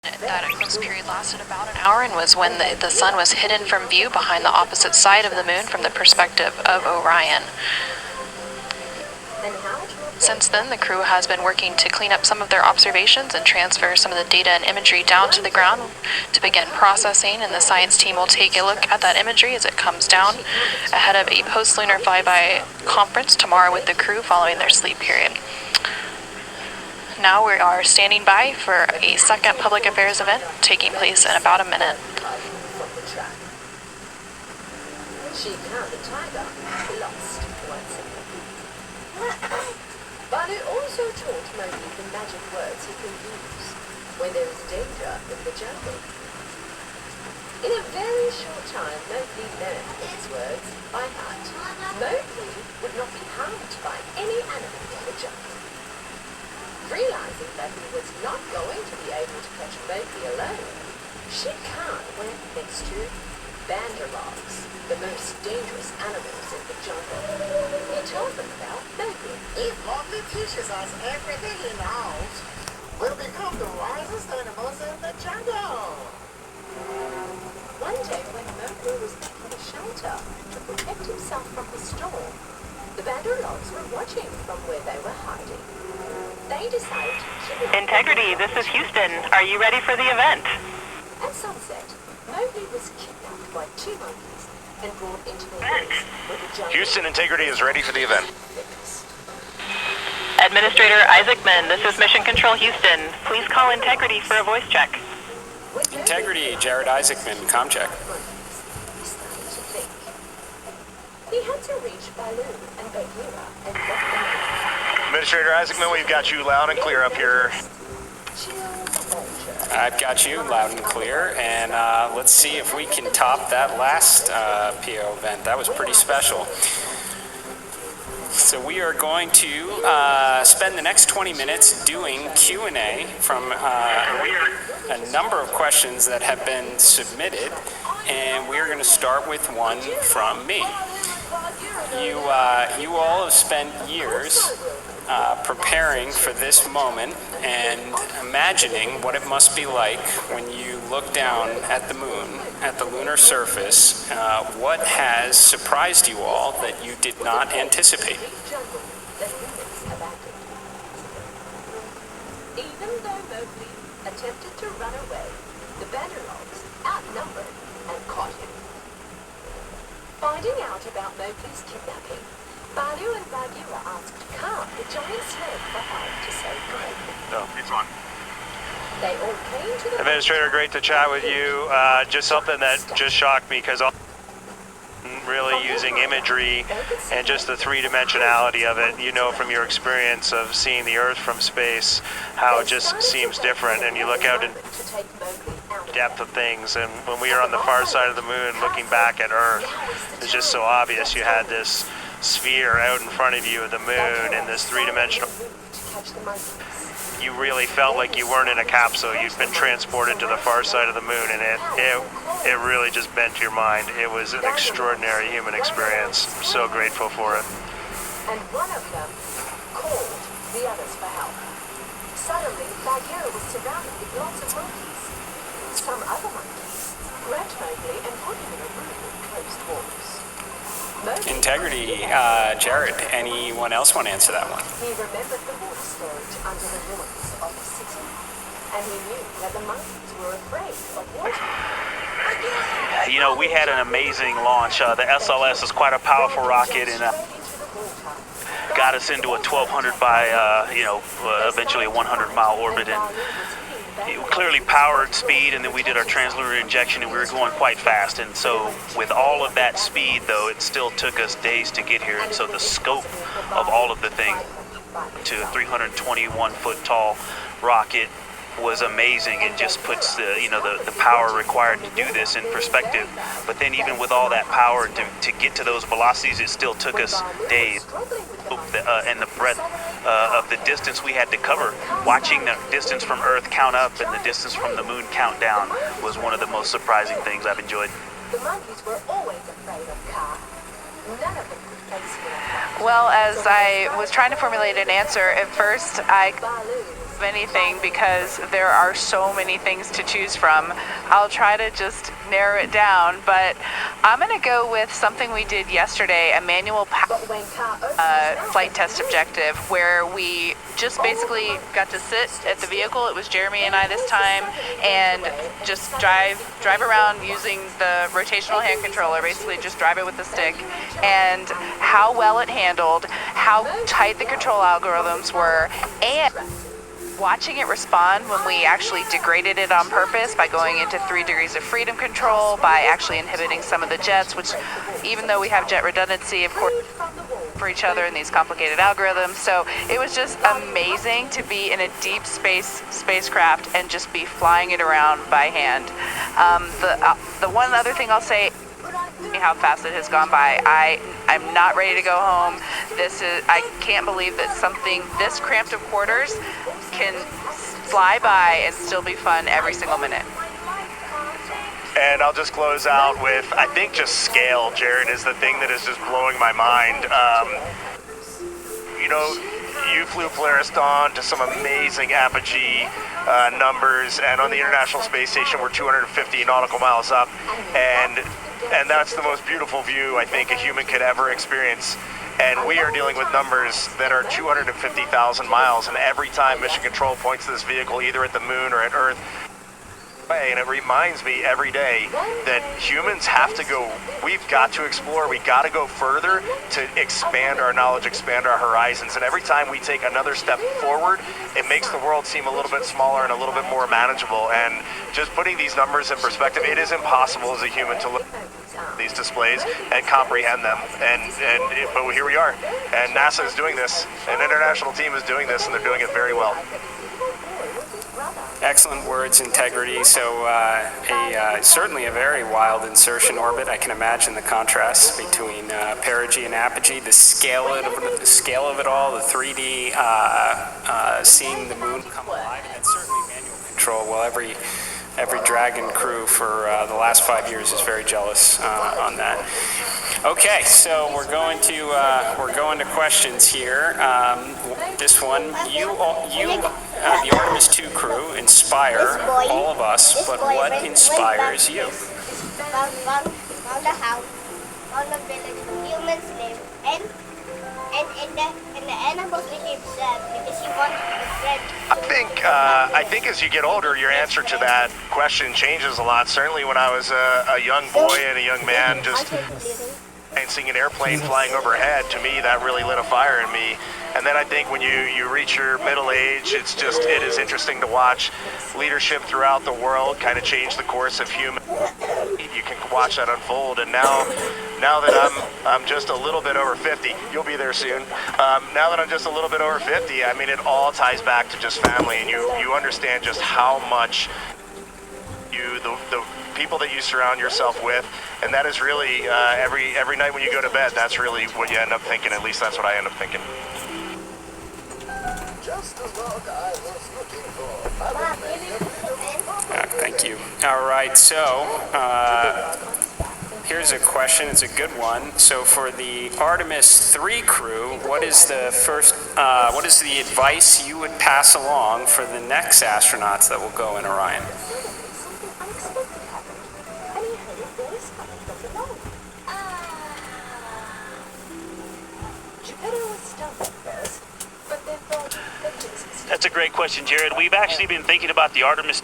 That eclipse period lasted about an hour and was when the sun was hidden from view behind the opposite side of the moon from the perspective of Orion. Since then, the crew has been working to clean up some of their observations and transfer some of the data and imagery down to the ground to begin processing, and the science team will take a look at that imagery as it comes down ahead of a post-lunar flyby conference tomorrow with the crew following their sleep period. Now we are standing by for a second public affairs event taking place in about a minute. Balu also taught Mowgli the magic words he can use when there is danger in the jungle. In a very short time, Mowgli learned these words by heart. Mowgli would not be harmed by any animal in the jungle. Realizing that he was not going to be able to catch Mowgli alone, Shere Khan went next to Banderlogs, the most dangerous animals in the jungle. He told them about Mowgli. If Mowgli teaches us everything he knows, we'll become the wisest animals in the jungle. One day when Mowgli was making a shelter to protect himself from the storm, the Banderlogs were watching from where they were hiding. They decided to kidnap Integrity, this is Houston. Are you ready for the event? At sunset, Mowgli was kidnapped by two monkeys and brought into the woods where the jungle... Houston, Integrity is ready for the event. Administrator Isaacman, this is Mission Control Houston. Please call Integrity for a voice check. Integrity, Jared Isaacman, comm check. He started to think. He had to reach Balu and Bagheera and let them know. Administrator Isaacman, we've got you loud and clear up here. I've got you loud and clear, and let's see if we can top that last PO event. That was pretty special. So we are going to spend the next 20 minutes doing Q&A from a number of questions that have been submitted, and we are going to start with one from me. You all have spent years preparing for this moment and imagining what it must be like when you look down at the moon, at the lunar surface. What has surprised you all that you did not anticipate? Even though Mowgli attempted to run away, the Banderlogs outnumbered and caught him. Finding out about Mowgli's kidnapping, Balu and Bagheera asked Khan, the giant snake, for help to save Mowgli. No, it's on. They all came to the... Administrator, great to chat with you. Just something that just shocked me because really using imagery and just the three-dimensionality of it, you know from your experience of seeing the Earth from space, how it just seems different, and you look out in depth of things, and when we were on the far side of the moon looking back at Earth, it's just so obvious you had this sphere out in front of you of the moon and this three-dimensional. You really felt like you weren't in a capsule. You'd been transported to the far side of the moon, and it really just bent your mind. It was an extraordinary human experience. I'm so grateful for it. And one of them called the others for help. Suddenly, Bagheera was surrounded with lots of monkeys. Some other monkeys grabbed Mowgli and put him in a room with closed walls. Integrity, Jared, anyone else want to answer that one? He remembered the water storage under the ruins of the city, and he knew that the monkeys were afraid of water. You know, we had an amazing launch. The SLS is quite a powerful rocket, and got us into a 1200 by, eventually a 100-mile orbit, and it clearly powered speed, and then we did our translunar injection, and we were going quite fast. And so with all of that speed, though, it still took us days to get here. And so the scope of all of the thing to a 321-foot tall rocket was amazing. It just puts the power required to do this in perspective. But then even with all that power to get to those velocities, it still took us days. And the breadth of the distance we had to cover, watching the distance from Earth count up and the distance from the moon count down was one of the most surprising things I've enjoyed. The monkeys were always afraid of Kaa. None of them could face him. Well, as I was trying to formulate an answer, at first I Balu anything because there are so many things to choose from. I'll try to just narrow it down, but I'm going to go with something we did yesterday, a manual flight test objective, where we just basically got to sit at the vehicle. It was Jeremy and I this time, and just drive around using the rotational hand controller, basically just drive it with the stick, and how well it handled, how tight the control algorithms were, and watching it respond when we actually degraded it on purpose by going into 3 degrees of freedom control, by actually inhibiting some of the jets, which even though we have jet redundancy, of course, for each other in these complicated algorithms. So it was just amazing to be in a deep spacecraft and just be flying it around by hand. The one other thing I'll say, how fast it has gone by. I'm not ready to go home. I can't believe that something this cramped of quarters can fly by and still be fun every single minute. And I'll just close out with, I think just scale, Jared, is the thing that is just blowing my mind. You flew Polaris Dawn to some amazing apogee numbers, and on the International Space Station we're 250 nautical miles up, and that's the most beautiful view I think a human could ever experience. And we are dealing with numbers that are 250,000 miles, and every time Mission Control points to this vehicle, either at the moon or at Earth, and it reminds me every day that humans have to go, we've got to explore, we got to go further to expand our knowledge, expand our horizons. And every time we take another step forward, it makes the world seem a little bit smaller and a little bit more manageable. And just putting these numbers in perspective, it is impossible as a human to look at these displays and comprehend them. But here we are, and NASA is doing this, an international team is doing this, and they're doing it very well. Excellent words, Integrity. So certainly a very wild insertion orbit. I can imagine the contrasts between perigee and apogee, the scale of it all, the 3D, seeing the moon come alive, and that's certainly manual control. Well, every Dragon crew for the last 5 years is very jealous on that. Okay, so we're going to questions here. This one, the Artemis 2 crew inspire all of us, but what inspires you? Found a house, found a village where humans live, and the animals became sad because he wanted to be friends. I think as you get older, your answer to that question changes a lot. Certainly when I was a young boy and a young man, just seeing an airplane flying overhead, to me that really lit a fire in me. And then I think when you reach your middle age, it is interesting to watch leadership throughout the world kind of change the course of human. You can watch that unfold. And now that I'm just a little bit over 50, you'll be there soon. Now that I'm just a little bit over 50, I mean, it all ties back to just family, and you understand just how much the people that you surround yourself with, and that is really every night when you go to bed, that's really what you end up thinking. At least that's what I end up thinking. Just as what I was looking for. Thank you. All right, so here's a question. It's a good one. So for the Artemis 3 crew, what is the advice you would pass along for the next astronauts that will go in Orion? That's a great question, Jared. We've actually been thinking about the Artemis